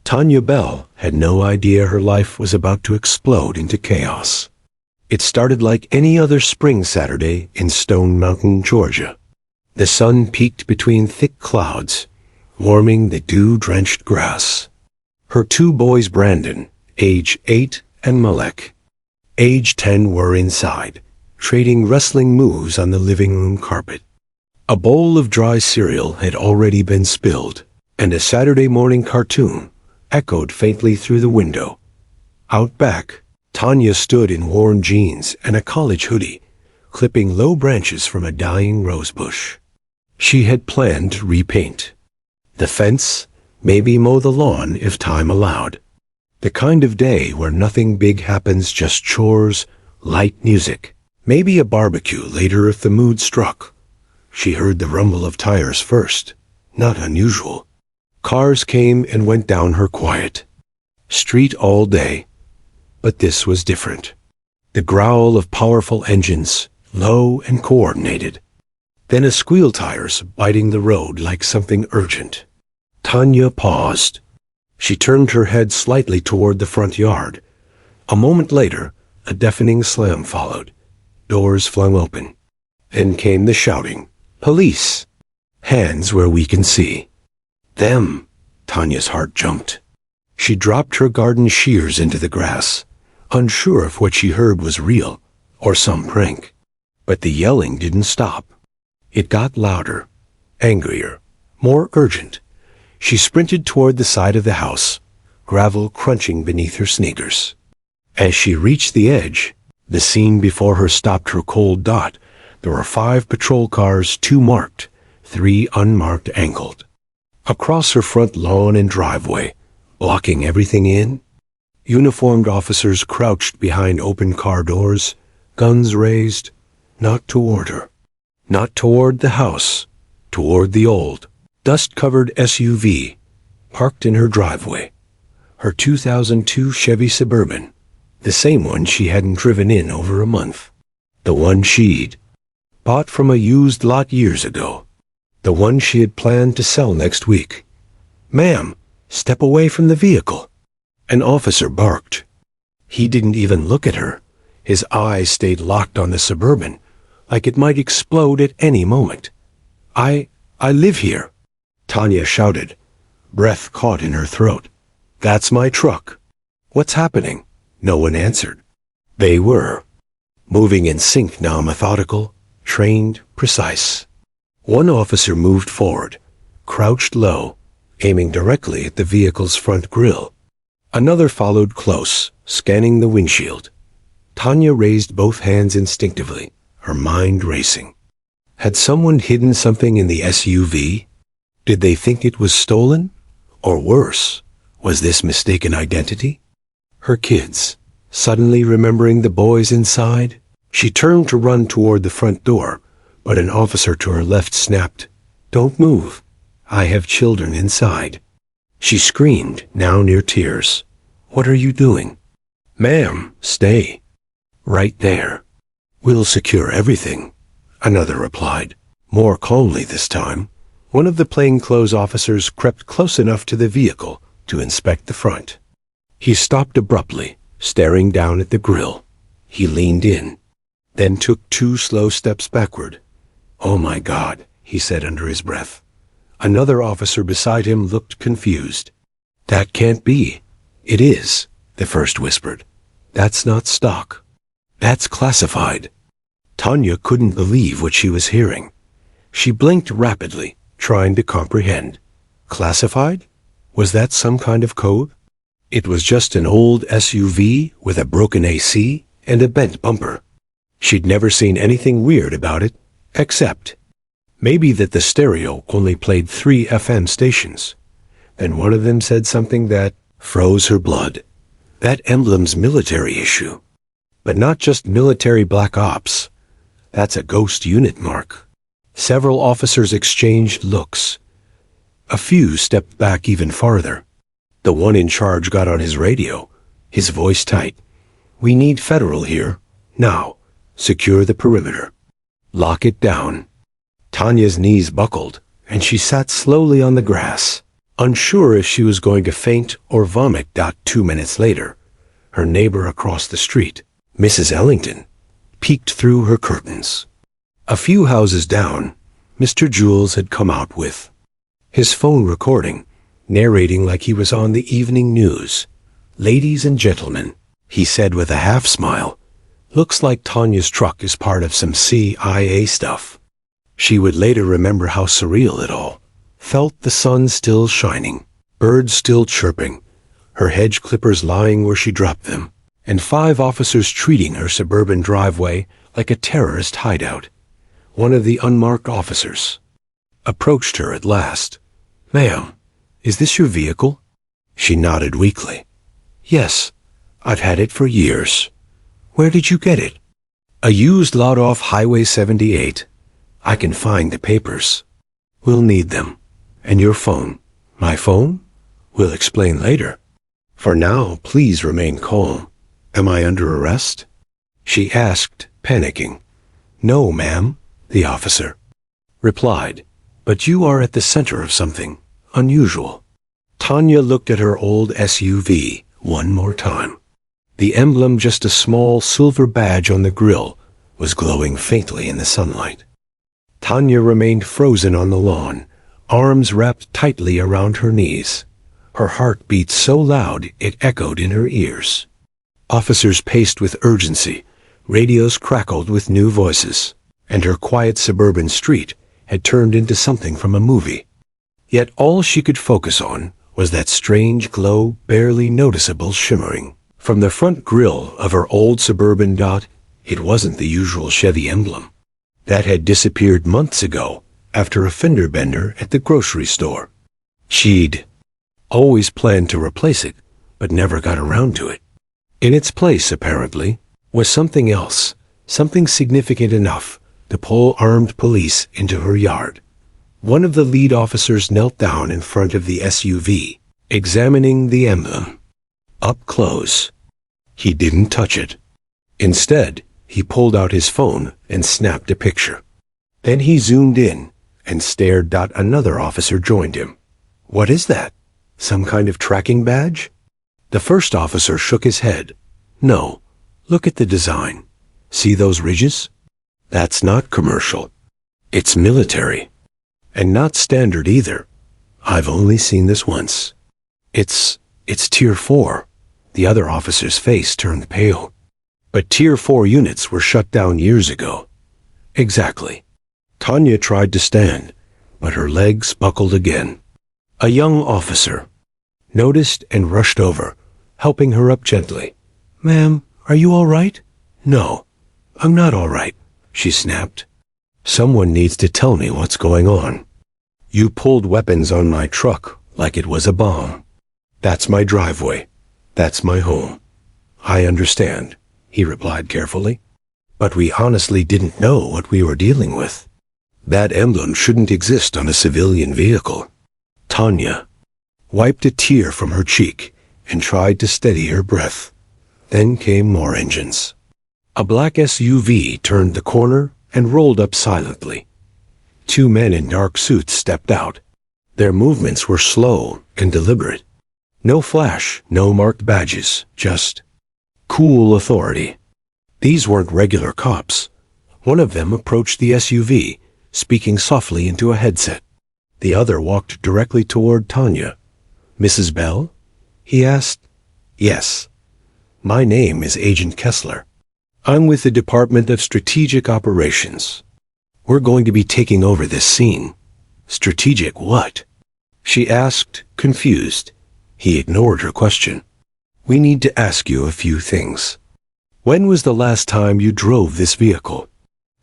Tanya Bell had no idea her life was about to explode into chaos. It started like any other spring Saturday in Stone Mountain, Georgia. The sun peeked between thick clouds, warming the dew-drenched grass. Her two boys, Brandon, age 8, and Malek, age 10, were inside, trading wrestling moves on the living room carpet. A bowl of dry cereal had already been spilled, and a Saturday morning cartoon echoed faintly through the window. Out back, Tanya stood in worn jeans and a college hoodie, clipping low branches from a dying rosebush. She had planned to repaint the fence, maybe mow the lawn if time allowed. The kind of day where nothing big happens, just chores, light music, maybe a barbecue later if the mood struck. She heard the rumble of tires first, not unusual. Cars came and went down her quiet street all day, but this was different. The growl of powerful engines, low and coordinated. Then a squeal, tires biting the road like something urgent. Tanya paused. She turned her head slightly toward the front yard. A moment later, a deafening slam followed. Doors flung open. Then came the shouting. Police! Hands where we can see. Them! Tanya's heart jumped. She dropped her garden shears into the grass, unsure if what she heard was real or some prank. But the yelling didn't stop. It got louder, angrier, more urgent. She sprinted toward the side of the house, gravel crunching beneath her sneakers. As she reached the edge, the scene before her stopped her cold dot. There were 5 patrol cars, 2 marked, 3 unmarked, angled. Across her front lawn and driveway, blocking everything in, uniformed officers crouched behind open car doors, guns raised, not toward her, not toward the house, toward the old, dust-covered SUV, parked in her driveway. Her 2002 Chevy Suburban, the same one she hadn't driven in over a month. The one she'd bought from a used lot years ago. The one she had planned to sell next week. "Ma'am, step away from the vehicle." An officer barked. He didn't even look at her. His eyes stayed locked on the Suburban, like it might explode at any moment. I live here," Tanya shouted, breath caught in her throat. "That's my truck." "What's happening?" No one answered. They were moving in sync now, methodical, trained, precise. One officer moved forward, crouched low, aiming directly at the vehicle's front grille. Another followed close, scanning the windshield. Tanya raised both hands instinctively, her mind racing. Had someone hidden something in the SUV? Did they think it was stolen? Or worse, was this mistaken identity? Her kids, suddenly remembering the boys inside? She turned to run toward the front door, but an officer to her left snapped, "Don't move. I have children inside." She screamed, now near tears. "What are you doing?" "Ma'am, stay. Right there. We'll secure everything," another replied, more calmly this time. One of the plainclothes officers crept close enough to the vehicle to inspect the front. He stopped abruptly, staring down at the grill. He leaned in, then took 2 slow steps backward. "Oh my God," he said under his breath. Another officer beside him looked confused. "That can't be." "It is," the first whispered. "That's not stock. That's classified." Tanya couldn't believe what she was hearing. She blinked rapidly, trying to comprehend. Classified? Was that some kind of code? It was just an old SUV with a broken AC and a bent bumper. She'd never seen anything weird about it, except maybe that the stereo only played 3 FM stations. Then one of them said something that froze her blood. That Emblem's military issue. But not just military black ops. That's a ghost unit mark. Several officers exchanged looks. A few stepped back even farther. The one in charge got on his radio, his voice tight. "We need federal here. Now. Secure the perimeter. Lock it down." Tanya's knees buckled, and she sat slowly on the grass, Unsure if she was going to faint or vomit. 2 minutes later, her neighbor across the street, Mrs. Ellington, peeked through her curtains. A few houses down, Mr. Jules had come out with his phone recording, narrating like he was on the evening news. "Ladies and gentlemen," he said with a half-smile, "looks like Tanya's truck is part of some CIA stuff." She would later remember how surreal it all felt, the sun still shining, birds still chirping, her hedge clippers lying where she dropped them, and 5 officers treating her suburban driveway like a terrorist hideout. One of the unmarked officers approached her at last. "Ma'am, is this your vehicle?" She nodded weakly. "Yes, I've had it for years." "Where did you get it?" "A used lot off Highway 78. I can find the papers." "We'll need them. And your phone." "My phone? We'll explain later. For now, please remain calm." "Am I under arrest?" she asked, panicking. "No, ma'am," the officer replied, "but you are at the center of something unusual." Tanya looked at her old SUV one more time. The emblem, just a small silver badge on the grille, was glowing faintly in the sunlight. Tanya remained frozen on the lawn, arms wrapped tightly around her knees. Her heart beat so loud it echoed in her ears. Officers paced with urgency, radios crackled with new voices, and her quiet suburban street had turned into something from a movie. Yet all she could focus on was that strange glow, barely noticeable shimmering from the front grille of her old suburban dot. It wasn't the usual Chevy emblem. That had disappeared months ago after a fender bender at the grocery store. She'd always planned to replace it, but never got around to it. In its place, apparently, was something else, something significant enough to pull armed police into her yard. One of the lead officers knelt down in front of the SUV, examining the emblem. Up close. He didn't touch it. Instead, he pulled out his phone and snapped a picture. Then he zoomed in and stared. Another officer joined him. "What is that? Some kind of tracking badge?" The first officer shook his head. "No, look at the design. See those ridges? That's not commercial. It's military. And not standard either. I've only seen this once. It's Tier 4. The other officer's face turned pale. "But Tier 4 units were shut down years ago." "Exactly." Tanya tried to stand, but her legs buckled again. A young officer noticed and rushed over, helping her up gently. "Ma'am, are you all right?" "No, I'm not all right," she snapped. "Someone needs to tell me what's going on. You pulled weapons on my truck like it was a bomb. That's my driveway. That's my home." "I understand," he replied carefully. "But we honestly didn't know what we were dealing with. That emblem shouldn't exist on a civilian vehicle." Tanya wiped a tear from her cheek and tried to steady her breath. Then came more engines. A black SUV turned the corner and rolled up silently. 2 men in dark suits stepped out. Their movements were slow and deliberate. No flash, no marked badges, just cool authority. These weren't regular cops. One of them approached the SUV, speaking softly into a headset. The other walked directly toward Tanya. "Mrs. Bell?" he asked. "Yes. My name is Agent Kessler. I'm with the Department of Strategic Operations. We're going to be taking over this scene." "Strategic what?" she asked, confused. He ignored her question. "We need to ask you a few things. When was the last time you drove this vehicle?"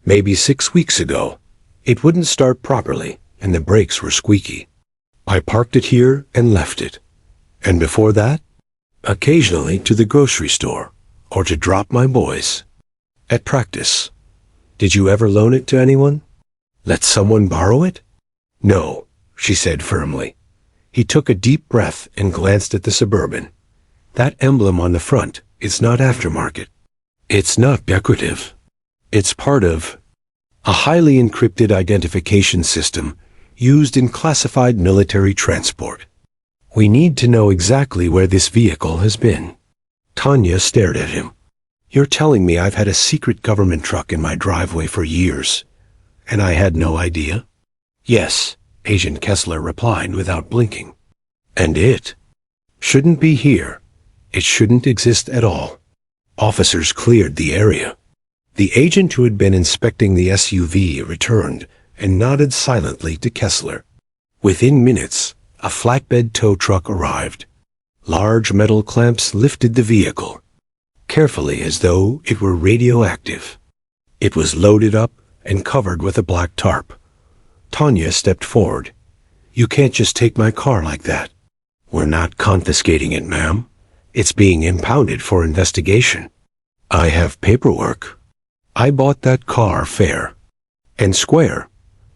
"Maybe 6 weeks ago. It wouldn't start properly, and the brakes were squeaky. I parked it here and left it." "And before that?" "Occasionally to the grocery store, or to drop my boys at practice." "Did you ever loan it to anyone? Let someone borrow it?" "No," she said firmly. He took a deep breath and glanced at the Suburban. "That emblem on the front is not aftermarket. It's not decorative. It's part of a highly encrypted identification system used in classified military transport. We need to know exactly where this vehicle has been. Tanya stared at him. You're telling me I've had a secret government truck in my driveway for years, and I had no idea? Yes, Agent Kessler replied without blinking. And it shouldn't be here. It shouldn't exist at all. Officers cleared the area. The agent who had been inspecting the SUV returned and nodded silently to Kessler. Within minutes, a flatbed tow truck arrived. Large metal clamps lifted the vehicle, carefully as though it were radioactive. It was loaded up and covered with a black tarp. Tanya stepped forward. You can't just take my car like that. We're not confiscating it, ma'am. It's being impounded for investigation. I have paperwork. I bought that car fair and square.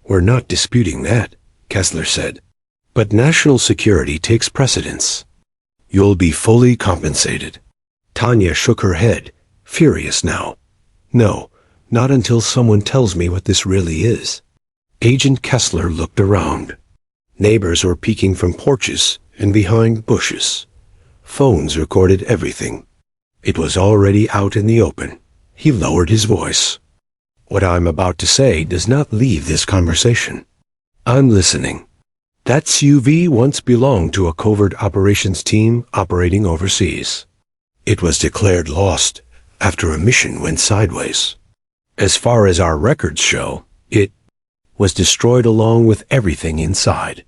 We're not disputing that, Kessler said. But national security takes precedence. You'll be fully compensated. Tanya shook her head, furious now. No, not until someone tells me what this really is. Agent Kessler looked around. Neighbors were peeking from porches and behind bushes. Phones recorded everything. It was already out in the open. He lowered his voice. What I'm about to say does not leave this conversation. I'm listening. That SUV once belonged to a covert operations team operating overseas. It was declared lost after a mission went sideways. As far as our records show, it was destroyed along with everything inside.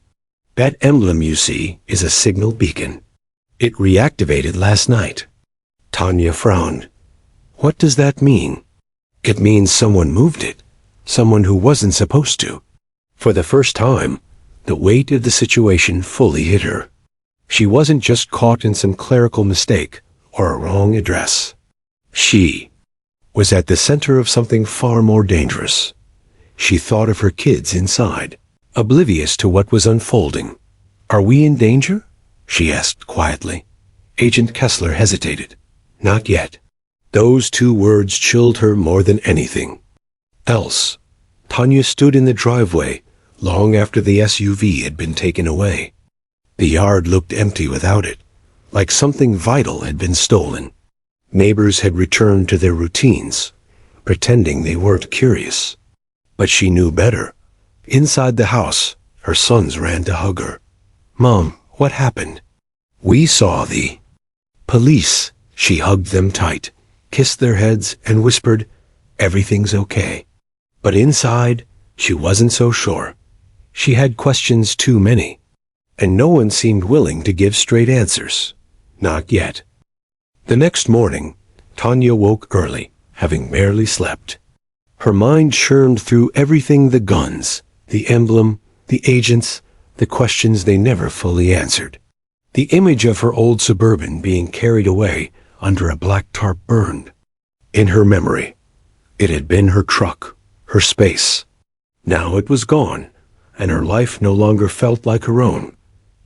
That emblem you see is a signal beacon. It reactivated last night. Tanya frowned. What does that mean? It means someone moved it. Someone who wasn't supposed to. For the first time, the weight of the situation fully hit her. She wasn't just caught in some clerical mistake or a wrong address. She was at the center of something far more dangerous. She thought of her kids inside, oblivious to what was unfolding. Are we in danger? She asked quietly. Agent Kessler hesitated. Not yet. Those two words chilled her more than anything else. Tanya stood in the driveway long after the SUV had been taken away. The yard looked empty without it, like something vital had been stolen. Neighbors had returned to their routines, pretending they weren't curious. But she knew better. Inside the house, her sons ran to hug her. Mom, what happened? We saw the police. She hugged them tight, kissed their heads, and whispered, everything's okay. But inside, she wasn't so sure. She had questions too many, and no one seemed willing to give straight answers. Not yet. The next morning, Tanya woke early, having barely slept. Her mind churned through everything: the guns, the emblem, the agents, the questions they never fully answered. The image of her old Suburban being carried away under a black tarp burned. In her memory, it had been her truck, her space. Now it was gone, and her life no longer felt like her own.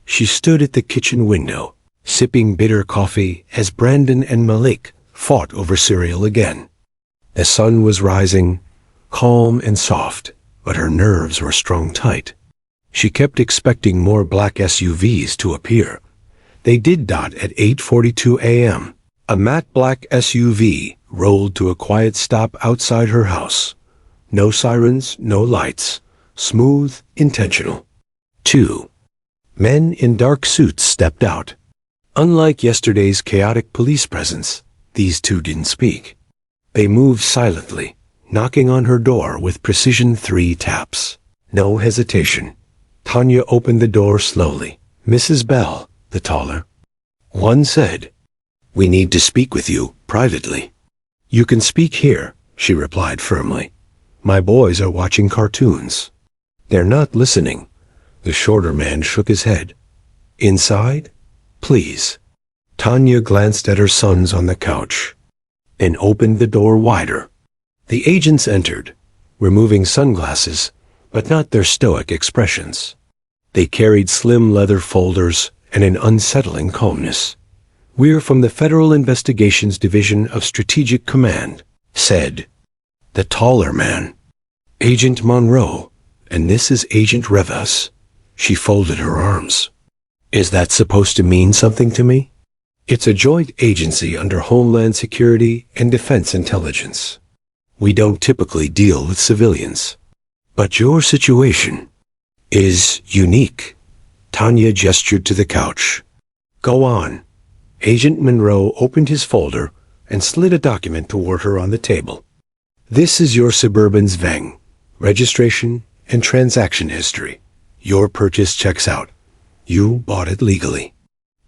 She stood at the kitchen window, sipping bitter coffee as Brandon and Malik fought over cereal again. The sun was rising, calm and soft, but her nerves were strung tight. She kept expecting more black SUVs to appear. They did not at 8:42 a.m. A matte black SUV rolled to a quiet stop outside her house. No sirens, no lights. Smooth, intentional. 2 men in dark suits stepped out. Unlike yesterday's chaotic police presence, these two didn't speak. They moved silently, knocking on her door with precision 3 taps. No hesitation. Tanya opened the door slowly. Mrs. Bell, the taller one said, "We need to speak with you, privately." "You can speak here," she replied firmly. "My boys are watching cartoons." "They're not listening." The shorter man shook his head. "Inside? Please." Tanya glanced at her sons on the couch, then opened the door wider. The agents entered, removing sunglasses, but not their stoic expressions. They carried slim leather folders and an unsettling calmness. "We're from the Federal Investigations Division of Strategic Command," said the taller man. "Agent Monroe, and this is Agent Revas." She folded her arms. Is that supposed to mean something to me? It's a joint agency under Homeland Security and Defense Intelligence. We don't typically deal with civilians. But your situation is unique. Tanya gestured to the couch. Go on. Agent Monroe opened his folder and slid a document toward her on the table. This is your Suburban's VENG, registration and transaction history. Your purchase checks out. You bought it legally.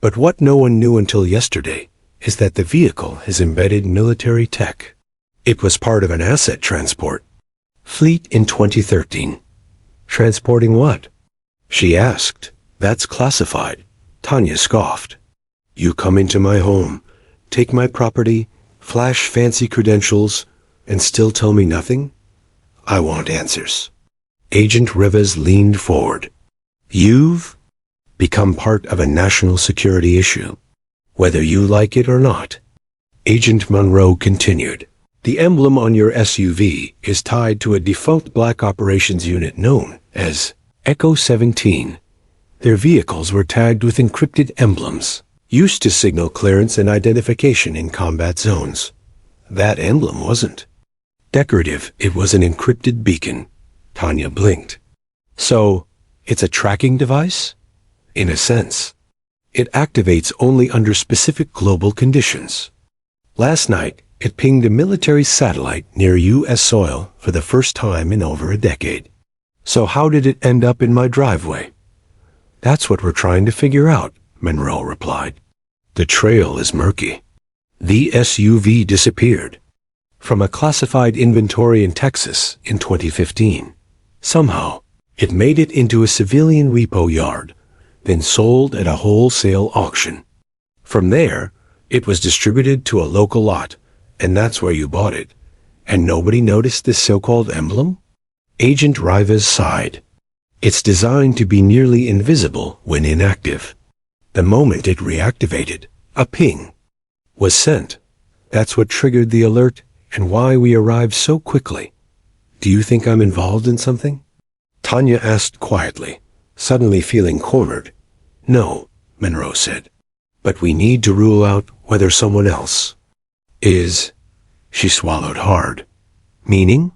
But what no one knew until yesterday is that the vehicle has embedded military tech. It was part of an asset transport. Fleet in 2013. Transporting what? She asked. That's classified. Tanya scoffed. You come into my home, take my property, flash fancy credentials, and still tell me nothing? I want answers. Agent Rivas leaned forward. You've become part of a national security issue, whether you like it or not. Agent Monroe continued. The emblem on your SUV is tied to a defunct black operations unit known as Echo 17. Their vehicles were tagged with encrypted emblems, used to signal clearance and identification in combat zones. That emblem wasn't decorative, it was an encrypted beacon. Tanya blinked. So, it's a tracking device? In a sense. It activates only under specific global conditions. Last night, it pinged a military satellite near U.S. soil for the first time in over a decade. So how did it end up in my driveway? That's what we're trying to figure out, Monroe replied. The trail is murky. The SUV disappeared from a classified inventory in Texas in 2015. Somehow, it made it into a civilian repo yard, then sold at a wholesale auction. From there, it was distributed to a local lot, and that's where you bought it. And nobody noticed this so-called emblem? Agent Rivas sighed. It's designed to be nearly invisible when inactive. The moment it reactivated, a ping was sent. That's what triggered the alert and why we arrived so quickly. Do you think I'm involved in something? Tanya asked quietly, suddenly feeling cornered. No, Monroe said. But we need to rule out whether someone else is. She swallowed hard. Meaning?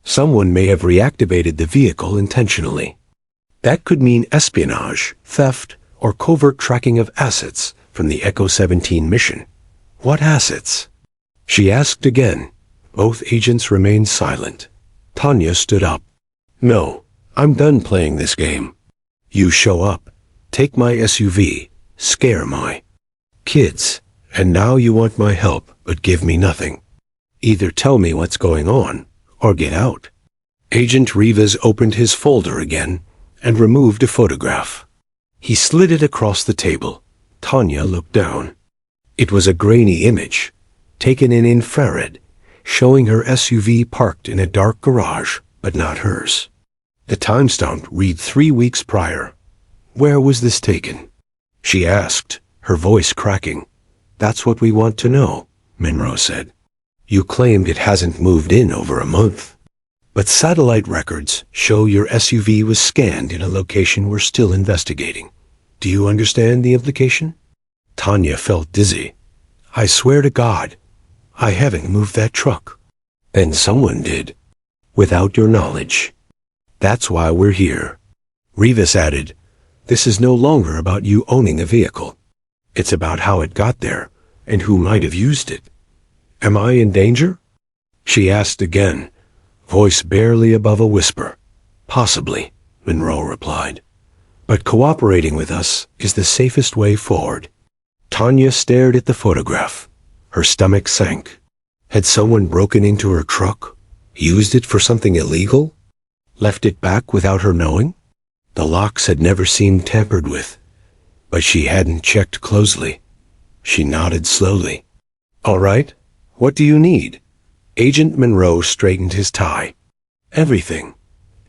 Someone may have reactivated the vehicle intentionally. That could mean espionage, theft, or covert tracking of assets from the Echo 17 mission. What assets? She asked again. Both agents remained silent. Tanya stood up. No, I'm done playing this game. You show up, take my SUV, scare my kids, and now you want my help but give me nothing. Either tell me what's going on, or get out. Agent Rivas opened his folder again and removed a photograph. He slid it across the table. Tanya looked down. It was a grainy image, taken in infrared, showing her SUV parked in a dark garage, but not hers. The timestamp read 3 weeks prior. Where was this taken? She asked, her voice cracking. That's what we want to know, Monroe said. You claimed it hasn't moved in over a month. But satellite records show your SUV was scanned in a location we're still investigating. Do you understand the implication? Tanya felt dizzy. I swear to God, I haven't moved that truck. Then someone did. Without your knowledge. That's why we're here. Rivas added, this is no longer about you owning a vehicle. It's about how it got there and who might have used it. Am I in danger? She asked again, voice barely above a whisper. Possibly, Monroe replied. But cooperating with us is the safest way forward. Tanya stared at the photograph. Her stomach sank. Had someone broken into her truck? Used it for something illegal? Left it back without her knowing? The locks had never seemed tampered with, but she hadn't checked closely. She nodded slowly. All right, what do you need? Agent Monroe straightened his tie. Everything.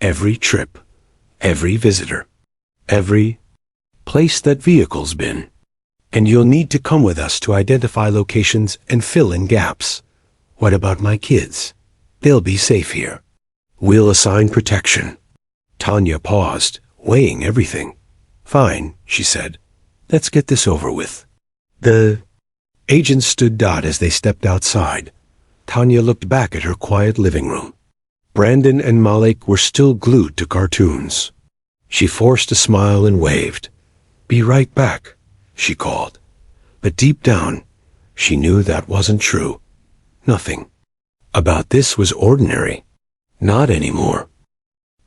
Every trip. Every visitor. Every place that vehicle's been. And you'll need to come with us to identify locations and fill in gaps. What about my kids? They'll be safe here. We'll assign protection. Tanya paused, weighing everything. Fine, she said. Let's get this over with. The agent stood as they stepped outside. Tanya looked back at her quiet living room. Brandon and Malik were still glued to cartoons. She forced a smile and waved. "Be right back," she called. But deep down, she knew that wasn't true. Nothing about this was ordinary. Not anymore.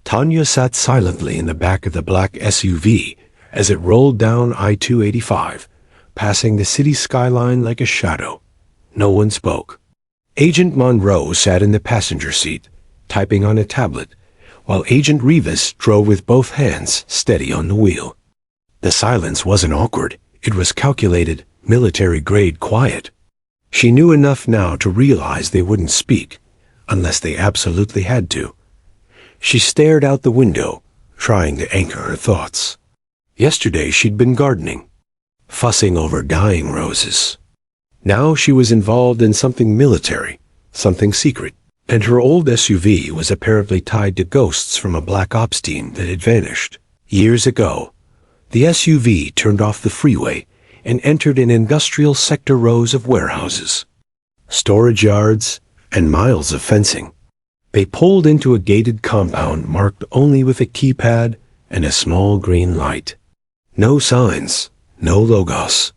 Tanya sat silently in the back of the black SUV as it rolled down I-285, passing the city skyline like a shadow. No one spoke. Agent Monroe sat in the passenger seat, typing on a tablet, while Agent Rivas drove with both hands steady on the wheel. The silence wasn't awkward. It was calculated, military-grade quiet. She knew enough now to realize they wouldn't speak, unless they absolutely had to. She stared out the window, trying to anchor her thoughts. Yesterday she'd been gardening, fussing over dying roses. Now she was involved in something military, something secret, and her old SUV was apparently tied to ghosts from a black ops team that had vanished. Years ago, the SUV turned off the freeway and entered an industrial sector, rows of warehouses, storage yards, and miles of fencing. They pulled into a gated compound marked only with a keypad and a small green light. No signs, no logos,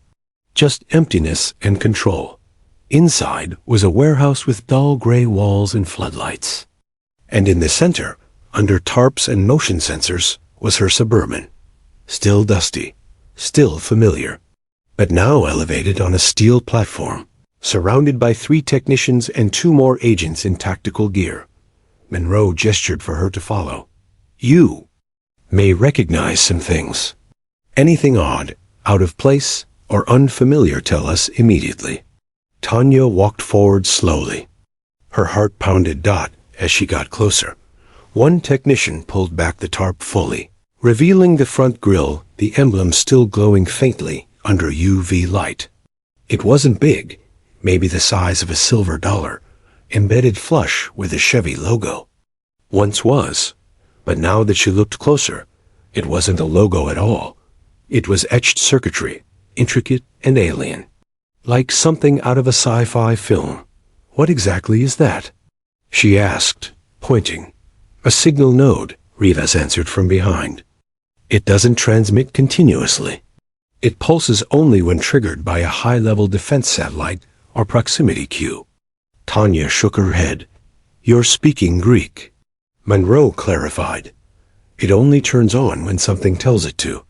just emptiness and control. Inside was a warehouse with dull gray walls and floodlights. And in the center, under tarps and motion sensors, was her Suburban. Still dusty, still familiar, but now elevated on a steel platform, surrounded by 3 technicians and 2 more agents in tactical gear. Monroe gestured for her to follow. "You may recognize some things. Anything odd, out of place, or unfamiliar, tell us immediately." Tanya walked forward slowly. Her heart pounded as she got closer. One technician pulled back the tarp fully, revealing the front grille, the emblem still glowing faintly under UV light. It wasn't big, maybe the size of a silver dollar, embedded flush with the Chevy logo. Once was, but now that she looked closer, it wasn't a logo at all. It was etched circuitry, intricate and alien, like something out of a sci-fi film. "What exactly is that?" she asked, pointing. "A signal node," Rivas answered from behind. "It doesn't transmit continuously. It pulses only when triggered by a high-level defense satellite or proximity cue." Tanya shook her head. "You're speaking Greek." Monroe clarified. "It only turns on when something tells it to,"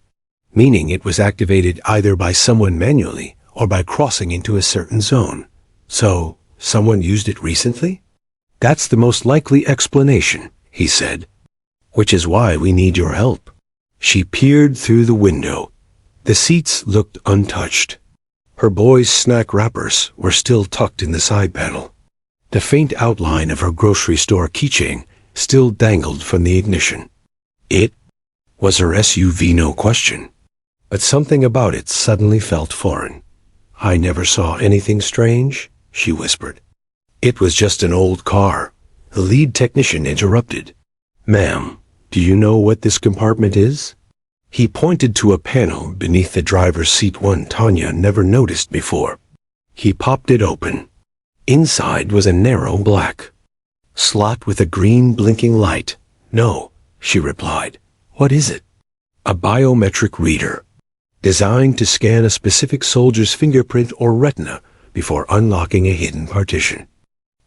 meaning it was activated either by someone manually or by crossing into a certain zone. "So, someone used it recently?" "That's the most likely explanation," he said. "Which is why we need your help." She peered through the window. The seats looked untouched. Her boys' snack wrappers were still tucked in the side panel. The faint outline of her grocery store keychain still dangled from the ignition. It was her SUV, no question, but something about it suddenly felt foreign. "I never saw anything strange," she whispered. "It was just an old car," the lead technician interrupted. "Ma'am, do you know what this compartment is?" He pointed to a panel beneath the driver's seat, one Tanya never noticed before. He popped it open. Inside was a narrow black slot with a green blinking light. "No," she replied. "What is it?" "A biometric reader, designed to scan a specific soldier's fingerprint or retina before unlocking a hidden partition."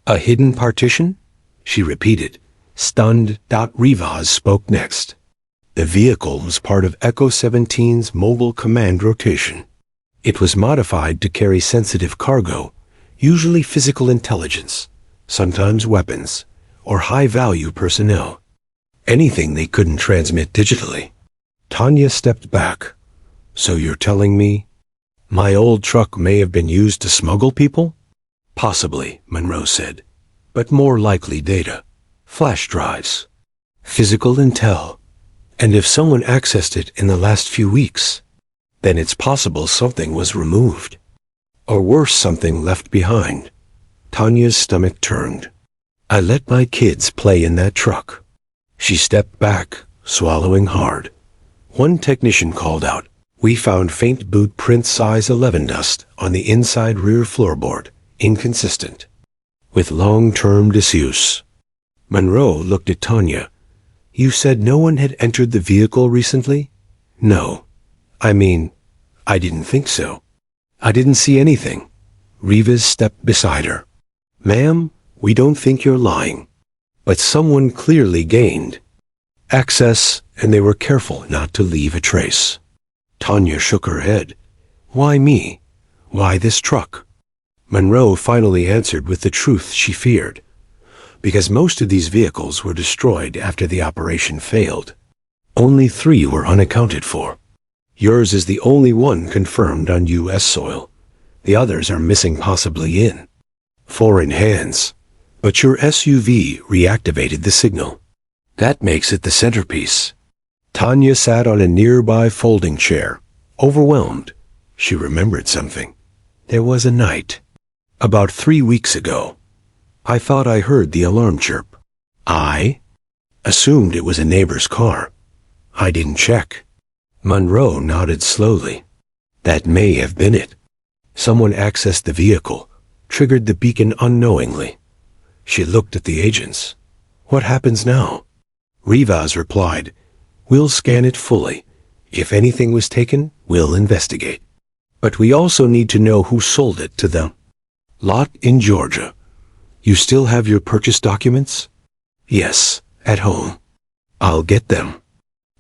"A hidden partition?" she repeated, stunned. Rivas spoke next. The vehicle was part of Echo 17's mobile command rotation. It was modified to carry sensitive cargo, usually physical intelligence, sometimes weapons, or high-value personnel. Anything they couldn't transmit digitally. Tanya stepped back. "So you're telling me my old truck may have been used to smuggle people?" "Possibly," Monroe said, "but more likely data. Flash drives. Physical intel. And if someone accessed it in the last few weeks, then it's possible something was removed. Or worse, something left behind." Tanya's stomach turned. "I let my kids play in that truck." She stepped back, swallowing hard. One technician called out, We found faint boot print size 11 dust on the inside rear floorboard, inconsistent with long-term disuse. Monroe looked at Tanya. You said no one had entered the vehicle recently? No. I mean, I didn't think so. I didn't see anything. Rivas stepped beside her. Ma'am, we don't think you're lying. But someone clearly gained access, and they were careful not to leave a trace. Tanya shook her head. Why me? Why this truck? Monroe finally answered with the truth she feared. Because most of these vehicles were destroyed after the operation failed. Only 3 were unaccounted for. Yours is the only one confirmed on U.S. soil. The others are missing, possibly in foreign hands. But your SUV reactivated the signal. That makes it the centerpiece. Tanya sat on a nearby folding chair, overwhelmed. She remembered something. There was a night, about 3 weeks ago. I thought I heard the alarm chirp. I assumed it was a neighbor's car. I didn't check. Monroe nodded slowly. That may have been it. Someone accessed the vehicle, triggered the beacon unknowingly. She looked at the agents. What happens now? Rivas replied, We'll scan it fully. If anything was taken, we'll investigate. But we also need to know who sold it to them. Lot in Georgia. You still have your purchase documents? Yes, at home. I'll get them.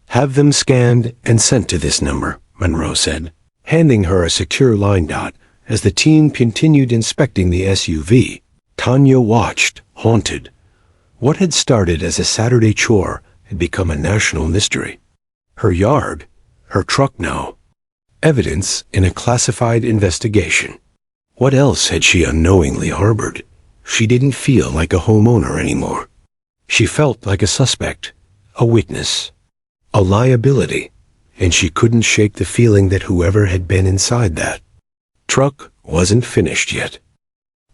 Have them scanned and sent to this number, Monroe said, handing her a secure line dot as the team continued inspecting the SUV. Tanya watched, haunted. What had started as a Saturday chore had become a national mystery. Her yard, her truck now. Evidence in a classified investigation. What else had she unknowingly harbored? She didn't feel like a homeowner anymore. She felt like a suspect, a witness, a liability, and she couldn't shake the feeling that whoever had been inside that truck wasn't finished yet.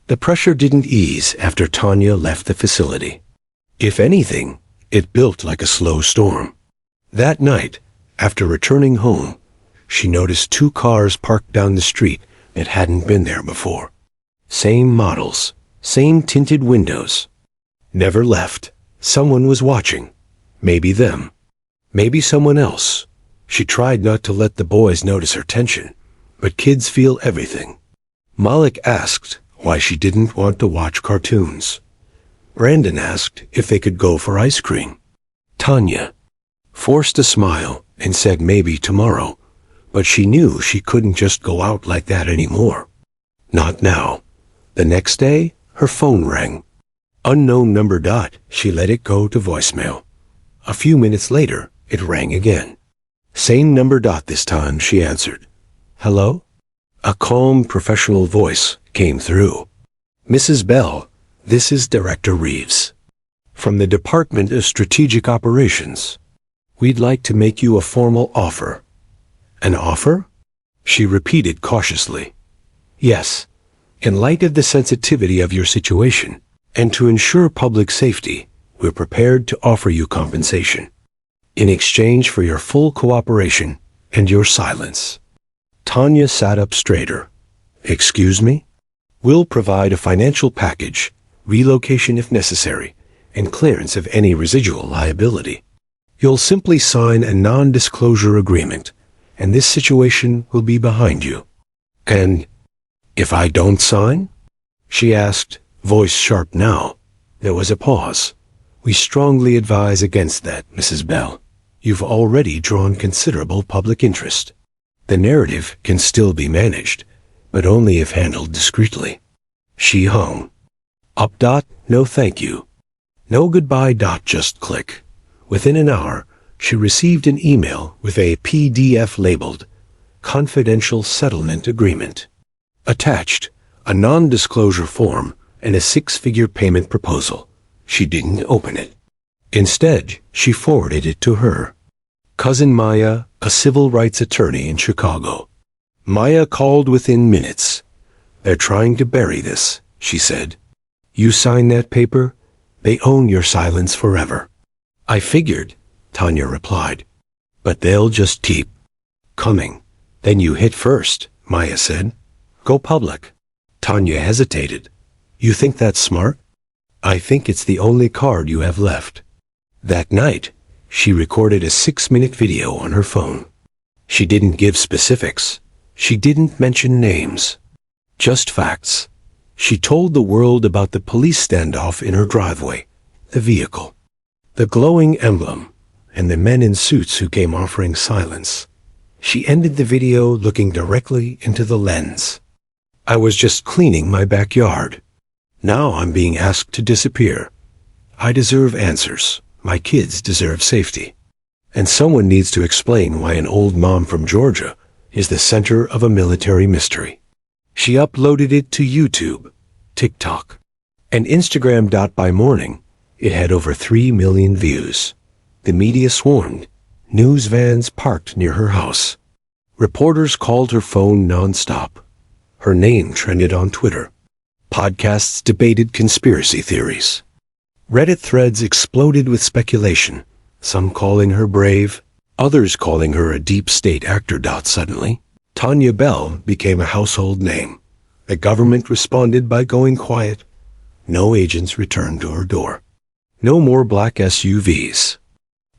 The pressure didn't ease after Tanya left the facility. If anything, it built like a slow storm. That night, after returning home, she noticed 2 cars parked down the street that hadn't been there before. Same models, same tinted windows. Never left. Someone was watching. Maybe them. Maybe someone else. She tried not to let the boys notice her tension, but kids feel everything. Malik asked why she didn't want to watch cartoons. Brandon asked if they could go for ice cream. Tanya forced a smile and said maybe tomorrow, but she knew she couldn't just go out like that anymore. Not now. The next day, her phone rang. Unknown number. She let it go to voicemail. A few minutes later, it rang again. Same number. This time she answered. Hello? A calm, professional voice came through. Mrs. Bell, this is Director Reeves. From the Department of Strategic Operations. We'd like to make you a formal offer. An offer? She repeated cautiously. Yes. In light of the sensitivity of your situation, and to ensure public safety, we're prepared to offer you compensation. In exchange for your full cooperation and your silence. Tanya sat up straighter. Excuse me? We'll provide a financial package, relocation if necessary, and clearance of any residual liability. You'll simply sign a non-disclosure agreement, and this situation will be behind you. And if I don't sign? She asked, voice sharp now. There was a pause. We strongly advise against that, Mrs. Bell. You've already drawn considerable public interest. The narrative can still be managed, but only if handled discreetly. She hung. Up. No thank you. No goodbye. Just click. Within an hour, she received an email with a PDF labeled Confidential Settlement Agreement. Attached, a non-disclosure form and a 6-figure payment proposal. She didn't open it. Instead, she forwarded it to her cousin Maya, a civil rights attorney in Chicago. Maya called within minutes. They're trying to bury this, she said. You sign that paper, they own your silence forever. I figured, Tanya replied. But they'll just keep coming. Then you hit first, Maya said. Go public. Tanya hesitated. You think that's smart? I think it's the only card you have left. That night, she recorded a 6-minute video on her phone. She didn't give specifics. She didn't mention names. Just facts. She told the world about the police standoff in her driveway, the vehicle, the glowing emblem, and the men in suits who came offering silence. She ended the video looking directly into the lens. I was just cleaning my backyard. Now I'm being asked to disappear. I deserve answers. My kids deserve safety. And someone needs to explain why an old mom from Georgia is the center of a military mystery. She uploaded it to YouTube, TikTok, and Instagram. By morning, it had over 3 million views. The media swarmed. News vans parked near her house. Reporters called her phone nonstop. Her name trended on Twitter. Podcasts debated conspiracy theories. Reddit threads exploded with speculation, some calling her brave, others calling her a deep state actor. Suddenly, Tanya Bell became a household name. The government responded by going quiet. No agents returned to her door. No more black SUVs.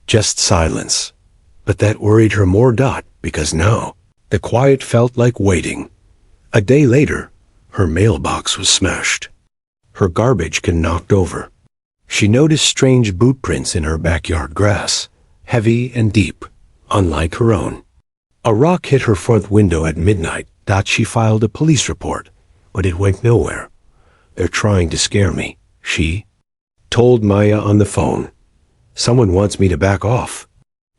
Just silence. But that worried her more. Because now, the quiet felt like waiting. A day later, her mailbox was smashed. Her garbage can knocked over. She noticed strange boot prints in her backyard grass, heavy and deep, unlike her own. A rock hit her front window at midnight. She filed a police report, but it went nowhere. They're trying to scare me, she told Maya on the phone. Someone wants me to back off.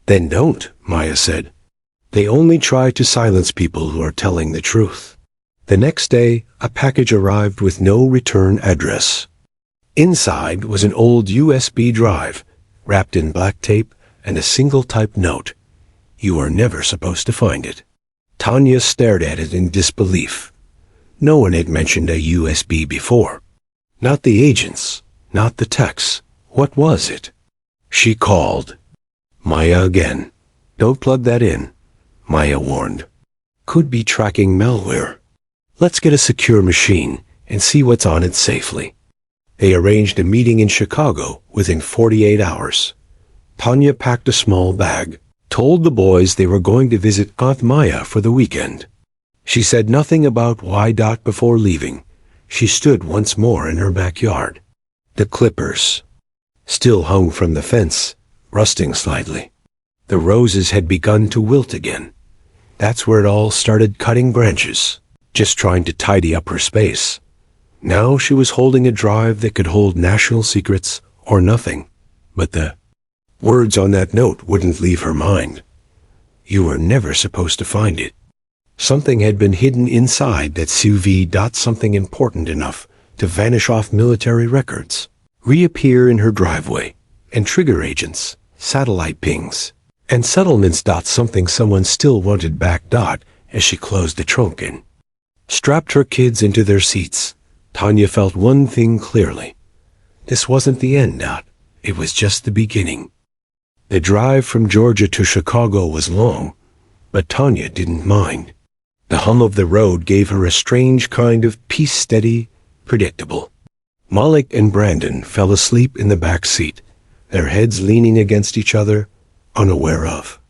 Then don't, Maya said. They only try to silence people who are telling the truth. The next day, a package arrived with no return address. Inside was an old USB drive, wrapped in black tape and a single typed note. You are never supposed to find it. Tanya stared at it in disbelief. No one had mentioned a USB before. Not the agents, not the techs. What was it? She called. Maya again. Don't plug that in, Maya warned. Could be tracking malware. Let's get a secure machine and see what's on it safely. They arranged a meeting in Chicago within 48 hours. Tanya packed a small bag, told the boys they were going to visit Aunt Maya for the weekend. She said nothing about why. Before leaving, she stood once more in her backyard. The clippers still hung from the fence, rusting slightly. The roses had begun to wilt again. That's where it all started, cutting branches, just trying to tidy up her space. Now she was holding a drive that could hold national secrets or nothing. But the words on that note wouldn't leave her mind. You were never supposed to find it. Something had been hidden inside that SUV. Something important enough to vanish off military records, reappear in her driveway, and trigger agents, satellite pings, and settlements. Something someone still wanted back. As she closed the trunk and strapped her kids into their seats, Tanya felt one thing clearly. This wasn't the end. It was just the beginning. The drive from Georgia to Chicago was long, but Tanya didn't mind. The hum of the road gave her a strange kind of peace, steady, predictable. Malik and Brandon fell asleep in the back seat, their heads leaning against each other, unaware of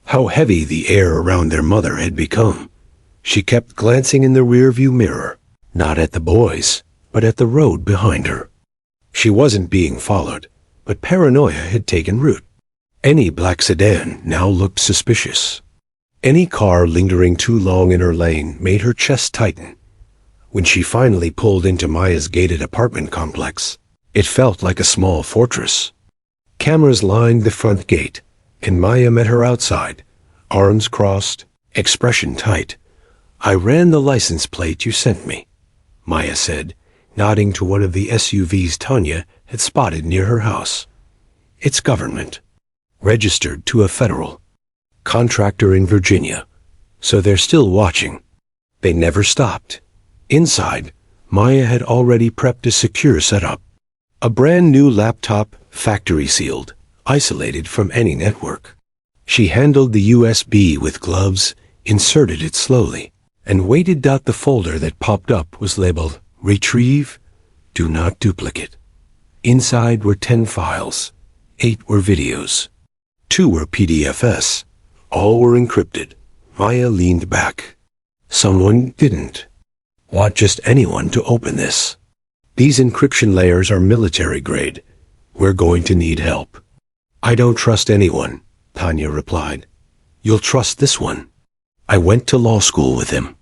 how heavy the air around their mother had become. She kept glancing in the rearview mirror, not at the boys, but at the road behind her. She wasn't being followed, but paranoia had taken root. Any black sedan now looked suspicious. Any car lingering too long in her lane made her chest tighten. When she finally pulled into Maya's gated apartment complex, it felt like a small fortress. Cameras lined the front gate, and Maya met her outside, arms crossed, expression tight. I ran the license plate you sent me, Maya said, nodding to one of the SUVs Tanya had spotted near her house. It's government, registered to a federal contractor in Virginia, so they're still watching. They never stopped. Inside, Maya had already prepped a secure setup. A brand new laptop, factory sealed, isolated from any network. She handled the USB with gloves, inserted it slowly, and waited. The folder that popped up was labeled Retrieve, Do Not Duplicate. Inside were 10 files. 8 were videos. 2 were PDFs. All were encrypted. Maya leaned back. Someone didn't want just anyone to open this. These encryption layers are military grade. We're going to need help. I don't trust anyone, Tanya replied. You'll trust this one. I went to law school with him.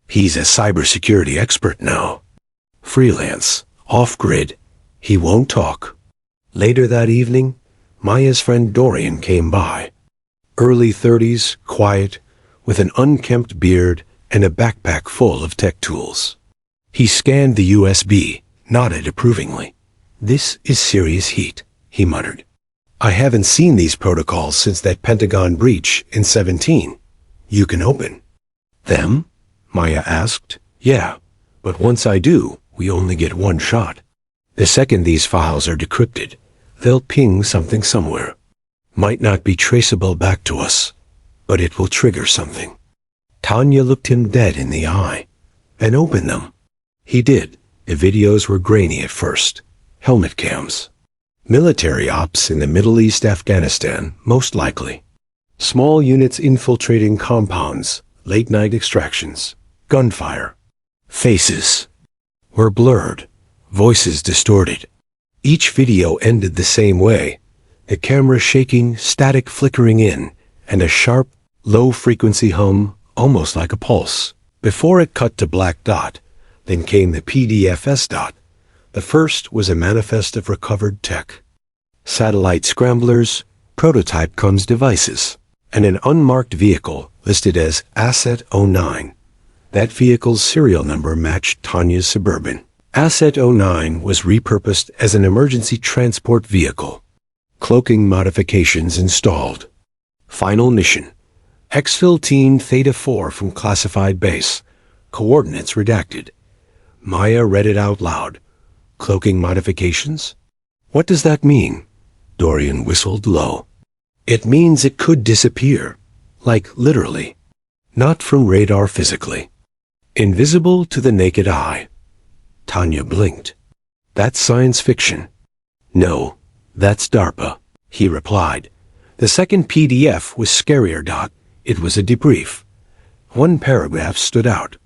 He's a cybersecurity expert now. Freelance, off-grid. He won't talk. Later that evening, Maya's friend Dorian came by. Early 30s, quiet, with an unkempt beard and a backpack full of tech tools. He scanned the USB, nodded approvingly. This is serious heat, he muttered. I haven't seen these protocols since that Pentagon breach in 17. You can open them? Maya asked. Yeah, but once I do, we only get one shot. The second these files are decrypted, they'll ping something somewhere. Might not be traceable back to us, but it will trigger something. Tanya looked him dead in the eye. Then opened them. He did. The videos were grainy at first. Helmet cams. Military ops in the Middle East, Afghanistan, most likely. Small units infiltrating compounds, late-night extractions, gunfire. Faces were blurred, voices distorted. Each video ended the same way, the camera shaking, static flickering in, and a sharp, low-frequency hum, almost like a pulse. Before it cut to black dot, then came the PDFs dot. The first was a manifest of recovered tech. Satellite scramblers, prototype comms devices, and an unmarked vehicle listed as Asset 09. That vehicle's serial number matched Tanya's Suburban. Asset 09 was repurposed as an emergency transport vehicle. Cloaking modifications installed. Final mission. Exfil Team Theta 4 from classified base. Coordinates redacted. Maya read it out loud. Cloaking modifications? What does that mean? Dorian whistled low. It means it could disappear. Like literally. Not from radar physically. Invisible to the naked eye. Tanya blinked. That's science fiction. No, that's DARPA, he replied. The second PDF was scarier. It was a debrief. One paragraph stood out.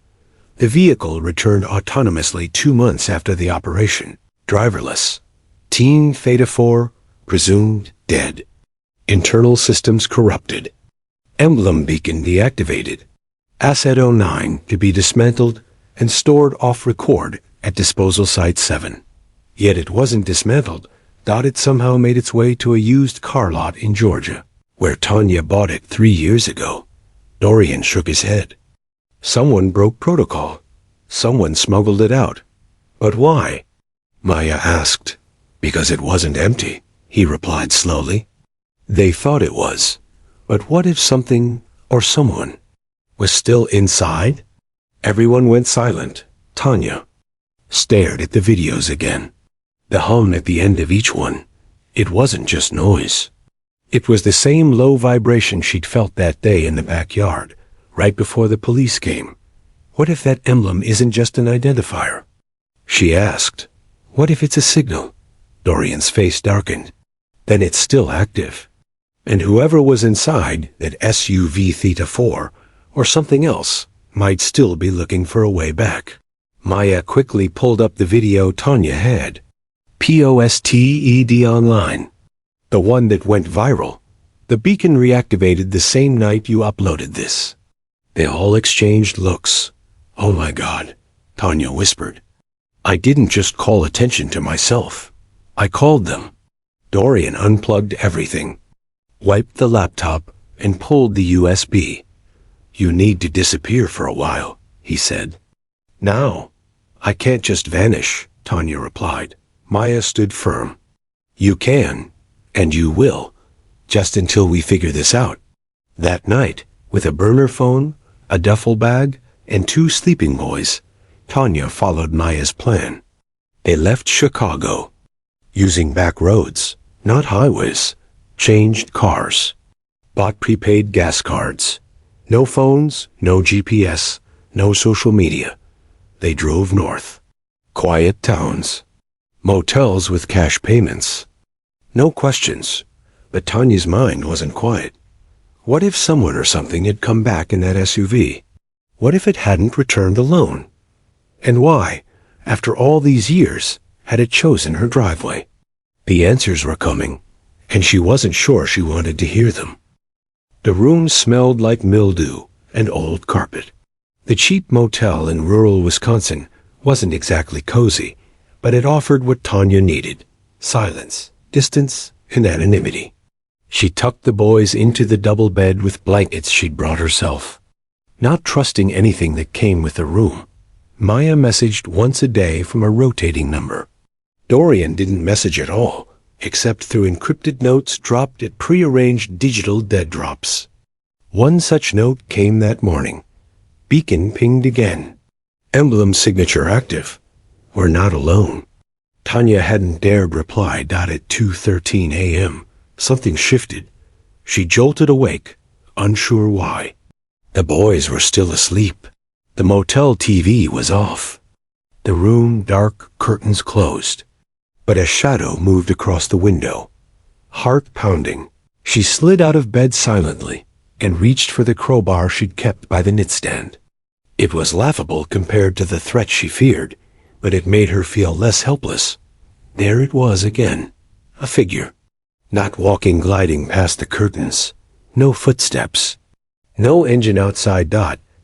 The vehicle returned autonomously 2 months after the operation, driverless. Team Theta 4 presumed dead. Internal systems corrupted. Emblem beacon deactivated. Asset 09 to be dismantled and stored off record at disposal site 7. Yet it wasn't dismantled. It somehow made its way to a used car lot in Georgia, where Tanya bought it 3 years ago. Dorian shook his head. Someone broke protocol. Someone smuggled it out. But why? Maya asked. Because it wasn't empty, he replied slowly. They thought it was. But what if something, or someone, was still inside? Everyone went silent. Tanya stared at the videos again. The hum at the end of each one. It wasn't just noise. It was the same low vibration she'd felt that day in the backyard, right before the police came. What if that emblem isn't just an identifier? She asked. What if it's a signal? Dorian's face darkened. Then it's still active. And whoever was inside that SUV Theta 4, or something else, might still be looking for a way back. Maya quickly pulled up the video Tanya had. POSTED online. The one that went viral. The beacon reactivated the same night you uploaded this. They all exchanged looks. Oh my God, Tanya whispered. I didn't just call attention to myself. I called them. Dorian unplugged everything, wiped the laptop, and pulled the USB. You need to disappear for a while, he said. Now, I can't just vanish, Tanya replied. Maya stood firm. You can, and you will, just until we figure this out. That night, with a burner phone, a duffel bag, and 2 sleeping boys, Tanya followed Maya's plan. They left Chicago, using back roads, not highways, changed cars, bought prepaid gas cards, No phones, no GPS, no social media. They drove north. Quiet towns. Motels with cash payments. No questions. But Tanya's mind wasn't quiet. What if someone or something had come back in that SUV? What if it hadn't returned alone? And why, after all these years, had it chosen her driveway? The answers were coming, and she wasn't sure she wanted to hear them. The room smelled like mildew and old carpet. The cheap motel in rural Wisconsin wasn't exactly cozy, but it offered what Tanya needed: silence, distance, and anonymity. She tucked the boys into the double bed with blankets she'd brought herself. Not trusting anything that came with the room, Maya messaged once a day from a rotating number. Dorian didn't message at all, except through encrypted notes dropped at prearranged digital dead drops. One such note came that morning. Beacon pinged again. Emblem signature active. We're not alone. Tanya hadn't dared reply. At 2:13 a.m. Something shifted. She jolted awake, unsure why. The boys were still asleep. The motel TV was off. The room dark, curtains closed. But a shadow moved across the window. Heart pounding, she slid out of bed silently and reached for the crowbar she'd kept by the knitstand. It was laughable compared to the threat she feared, but it made her feel less helpless. There it was again, a figure. Not walking, gliding past the curtains. No footsteps. No engine outside.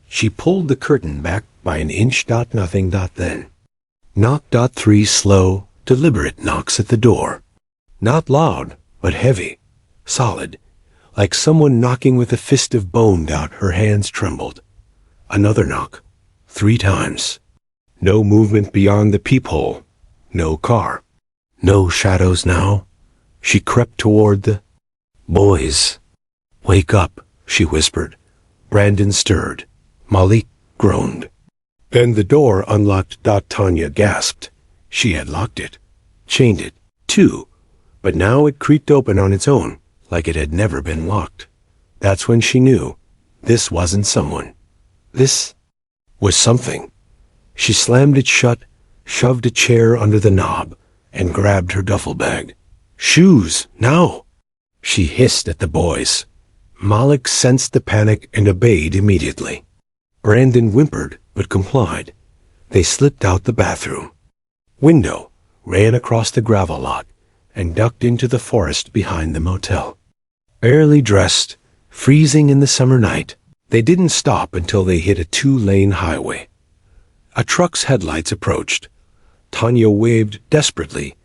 She pulled the curtain back by an inch. Nothing. Then. Knock. 3 slow, deliberate knocks at the door. Not loud, but heavy, solid, like someone knocking with a fist of bone. Her hands trembled. Another knock, 3 times. No movement beyond the peephole. No car. No shadows now. She crept toward the boys. Wake up, she whispered. Brandon stirred. Malik groaned. Then the door unlocked. Tanya gasped. She had locked it. Chained it, too. But now it creaked open on its own, like it had never been locked. That's when she knew. This wasn't someone. This was something. She slammed it shut, shoved a chair under the knob, and grabbed her duffel bag. Shoes, now! She hissed at the boys. Malik sensed the panic and obeyed immediately. Brandon whimpered, but complied. They slipped out the bathroom. Window ran across the gravel lot and ducked into the forest behind the motel. Barely dressed, freezing in the summer night, they didn't stop until they hit a 2-lane highway. A truck's headlights approached. Tanya waved desperately.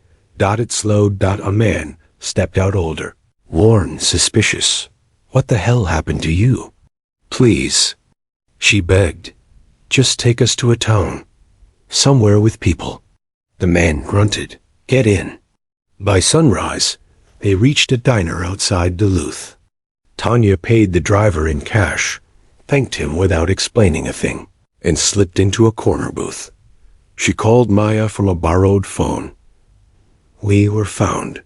It slowed. A man stepped out, older, worn, suspicious. What the hell happened to you? Please, she begged. Just take us to a town. Somewhere with people. The man grunted. Get in. By sunrise, they reached a diner outside Duluth. Tanya paid the driver in cash, thanked him without explaining a thing, and slipped into a corner booth. She called Maya from a borrowed phone. We were found.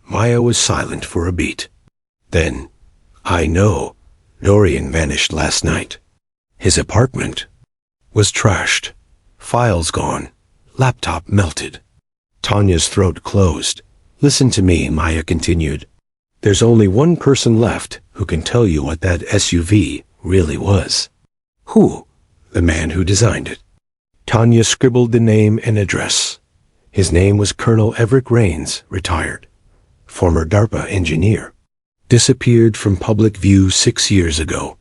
Maya was silent for a beat. Then, I know, Dorian vanished last night. His apartment was trashed. Files gone. Laptop melted. Tanya's throat closed. Listen to me, Maya continued. There's only one person left who can tell you what that SUV really was. Who? The man who designed it. Tanya scribbled the name and address. His name was Colonel Everett Rains, retired. Former DARPA engineer. Disappeared from public view 6 years ago.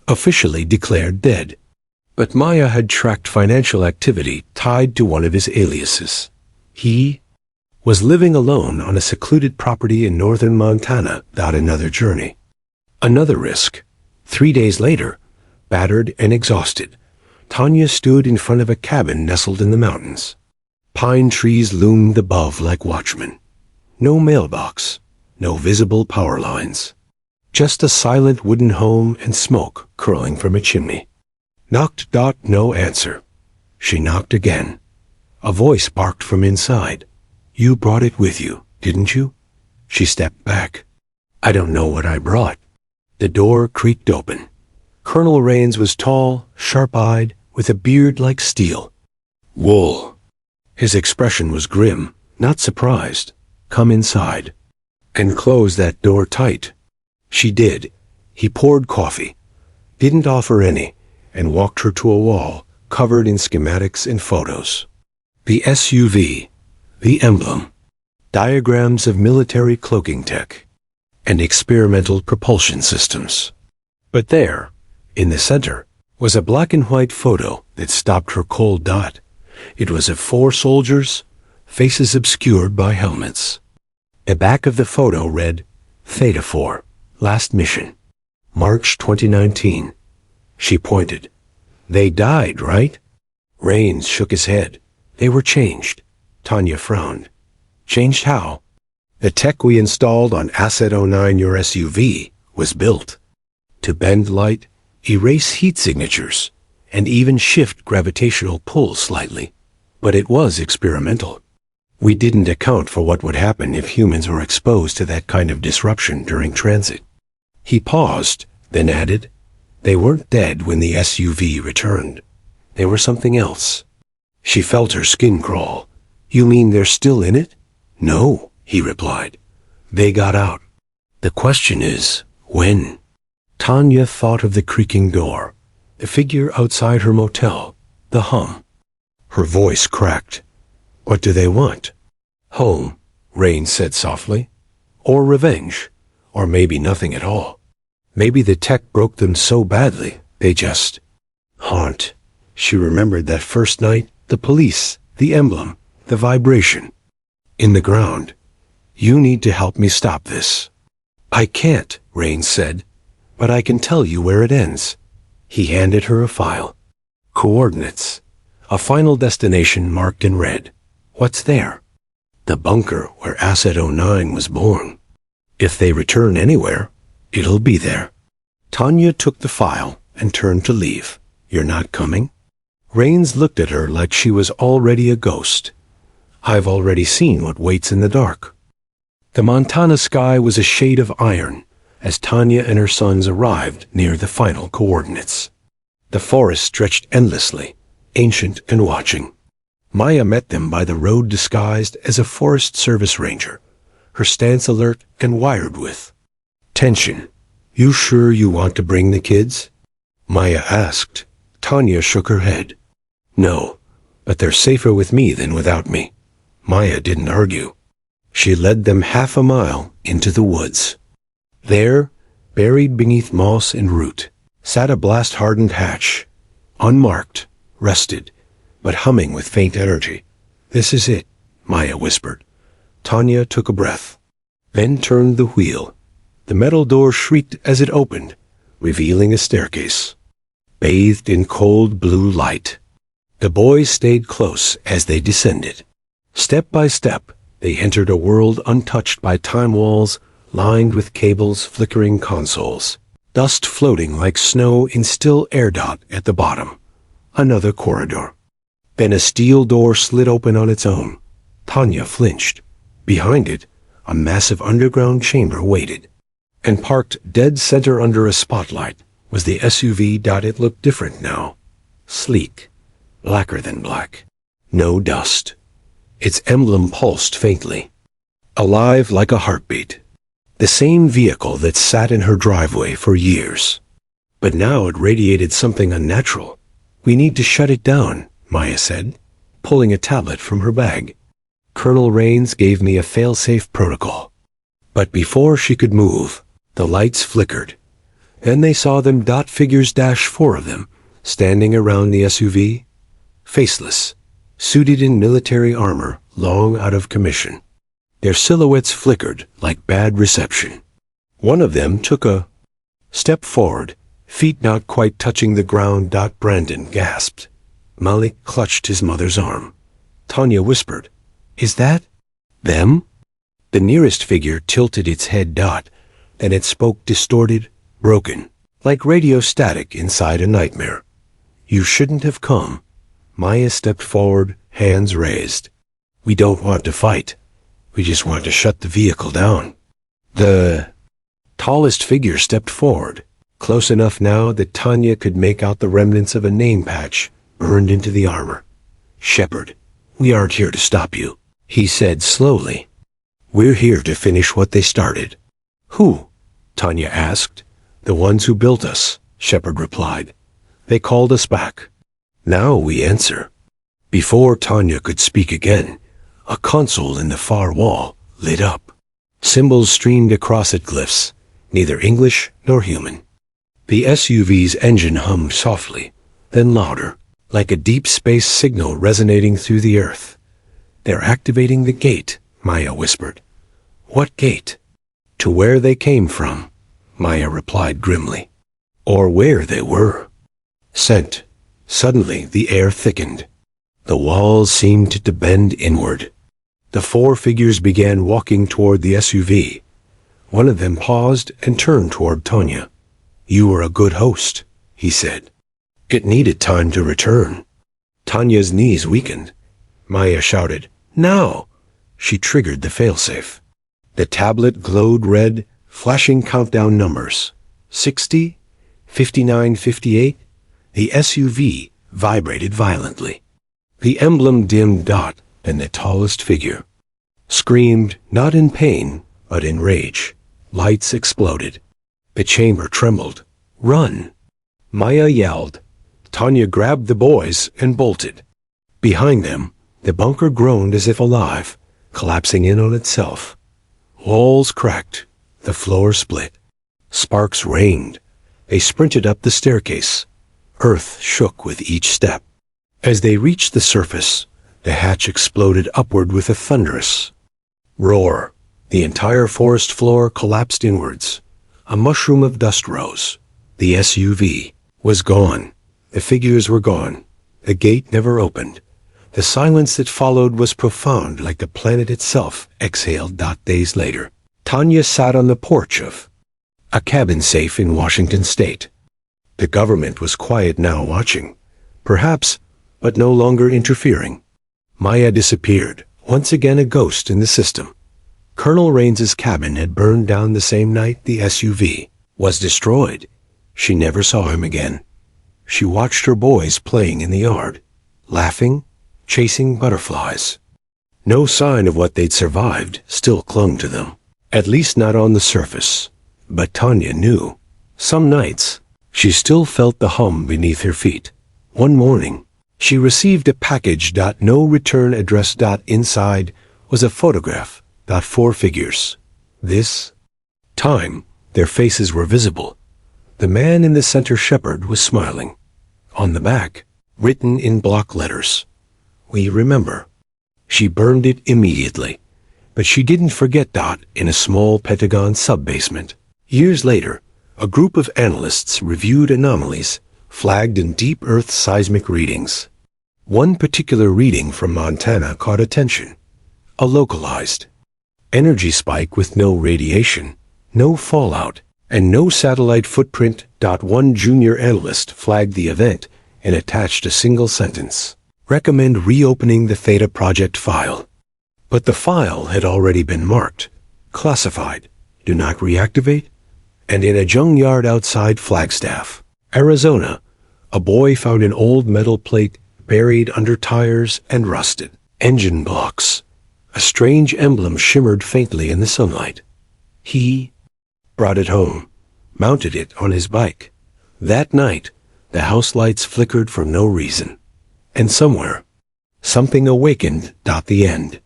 Officially declared dead. But Maya had tracked financial activity tied to one of his aliases. He was living alone on a secluded property in northern Montana. Another journey. Another risk. 3 days later, battered and exhausted, Tanya stood in front of a cabin nestled in the mountains. Pine trees loomed above like watchmen. No mailbox, no visible power lines. Just a silent wooden home and smoke curling from a chimney. Knocked. No answer. She knocked again. A voice barked from inside. You brought it with you, didn't you? She stepped back. I don't know what I brought. The door creaked open. Colonel Rains was tall, sharp-eyed, with a beard like steel. "Wool." His expression was grim, not surprised. "Come inside." "And close that door tight." She did. He poured coffee, didn't offer any, and walked her to a wall covered in schematics and photos. The SUV, the Emblem, diagrams of military cloaking tech, and experimental propulsion systems. But there, in the center, was a black and white photo that stopped her cold dot. It was of 4 soldiers, faces obscured by helmets. The back of the photo read, "Theta 4, last mission, March 2019. She pointed. "They died, right?" Rains shook his head. "They were changed." Tanya frowned. "Changed how?" "The tech we installed on Asset 09, your SUV, was built to bend light, erase heat signatures, and even shift gravitational pull slightly. But it was experimental. We didn't account for what would happen if humans were exposed to that kind of disruption during transit." He paused, then added, "They weren't dead when the SUV returned. They were something else." She felt her skin crawl. "You mean they're still in it?" "No," he replied. "They got out. The question is, when?" Tanya thought of the creaking door, the figure outside her motel, the hum. Her voice cracked. "What do they want?" "Home," Rain said softly. "Or revenge. Or maybe nothing at all. Maybe the tech broke them so badly, they just haunt." She remembered that first night, the police, the emblem, the vibration. In the ground. "You need to help me stop this." "I can't," Rain said, "but I can tell you where it ends." He handed her a file. "Coordinates. A final destination marked in red. What's there?" "The bunker where Asset 09 was born. If they return anywhere, it'll be there." Tanya took the file and turned to leave. "You're not coming?" Rains looked at her like she was already a ghost. "I've already seen what waits in the dark." The Montana sky was a shade of iron as Tanya and her sons arrived near the final coordinates. The forest stretched endlessly, ancient and watching. Maya met them by the road disguised as a Forest Service ranger, her stance alert and wired with tension. "You sure you want to bring the kids?" Maya asked. Tanya shook her head. "No, but they're safer with me than without me." Maya didn't argue. She led them half a mile into the woods. There, buried beneath moss and root, sat a blast-hardened hatch, unmarked, rested, but humming with faint energy. "This is it," Maya whispered. Tanya took a breath, then turned the wheel. The metal door shrieked as it opened, revealing a staircase, bathed in cold blue light. The boys stayed close as they descended. Step by step, they entered a world untouched by time walls, lined with cables, flickering consoles, dust floating like snow in still air dot at the bottom. Another corridor. Then a steel door slid open on its own. Tanya flinched. Behind it, a massive underground chamber waited. And parked dead center under a spotlight was the SUV. It looked different now. Sleek. Blacker than black. No dust. Its emblem pulsed faintly. Alive like a heartbeat. The same vehicle that sat in her driveway for years. But now it radiated something unnatural. "We need to shut it down," Maya said, pulling a tablet from her bag. "Colonel Rains gave me a fail-safe protocol." But before she could move, the lights flickered. Then they saw them dot figures, 4 of them, standing around the SUV, faceless, suited in military armor, long out of commission. Their silhouettes flickered like bad reception. One of them took a step forward, feet not quite touching the ground. Brandon gasped. Malik clutched his mother's arm. Tanya whispered, "Is that them?" The nearest figure tilted its head. Then it spoke distorted, broken, like radio static inside a nightmare. "You shouldn't have come." Maya stepped forward, hands raised. "We don't want to fight. We just want to shut the vehicle down." The tallest figure stepped forward, close enough now that Tanya could make out the remnants of a name patch burned into the armor. "Shepard, we aren't here to stop you," he said slowly. "We're here to finish what they started." "Who?" Tanya asked. "The ones who built us," Shepard replied. "They called us back. Now we answer." Before Tanya could speak again, a console in the far wall lit up. Symbols streamed across it, glyphs, neither English nor human. The SUV's engine hummed softly, then louder, like a deep space signal resonating through the earth. "They're activating the gate," Maya whispered. "What gate?" "To where they came from," Maya replied grimly. "Or where they were." Sent. Suddenly the air thickened. The walls seemed to bend inward. The four figures began walking toward the SUV. One of them paused and turned toward Tanya. "You were a good host," he said. "It needed time to return." Tanya's knees weakened. Maya shouted, "Now!" She triggered the failsafe. The tablet glowed red, flashing countdown numbers. 60, 59, 58. The SUV vibrated violently. The emblem dimmed dot and the tallest figure screamed, not in pain, but in rage. Lights exploded. The chamber trembled. "Run!" Maya yelled. Tanya grabbed the boys and bolted. Behind them, the bunker groaned as if alive, collapsing in on itself. Walls cracked. The floor split. Sparks rained. They sprinted up the staircase. Earth shook with each step. As they reached the surface, the hatch exploded upward with a thunderous roar. The entire forest floor collapsed inwards. A mushroom of dust rose. The SUV was gone. The figures were gone. The gate never opened. The silence that followed was profound, like the planet itself exhaled. Days later, Tanya sat on the porch of a cabin safe in Washington State. The government was quiet now, watching, perhaps, but no longer interfering. Maya disappeared, once again a ghost in the system. Colonel Raines's cabin had burned down the same night the SUV was destroyed. She never saw him again. She watched her boys playing in the yard, laughing, chasing butterflies. No sign of what they'd survived still clung to them, at least not on the surface. But Tanya knew. Some nights, she still felt the hum beneath her feet. One morning, she received a package. No return address. Inside was a photograph. 4 figures. This time, their faces were visible. The man in the center, Shepard, was smiling. On the back, written in block letters, "We remember." She burned it immediately, but she didn't forget. In a small Pentagon sub-basement. Years later, a group of analysts reviewed anomalies flagged in deep Earth seismic readings. One particular reading from Montana caught attention. A localized energy spike with no radiation, no fallout, and no satellite footprint. One junior analyst flagged the event and attached a single sentence: "Recommend reopening the Theta Project file." But the file had already been marked classified, "Do not reactivate," and in a junkyard outside Flagstaff, Arizona, a boy found an old metal plate buried under tires and rusted engine blocks. A strange emblem shimmered faintly in the sunlight. He brought it home, mounted it on his bike. That night, the house lights flickered for no reason. And somewhere, something awakened. The end.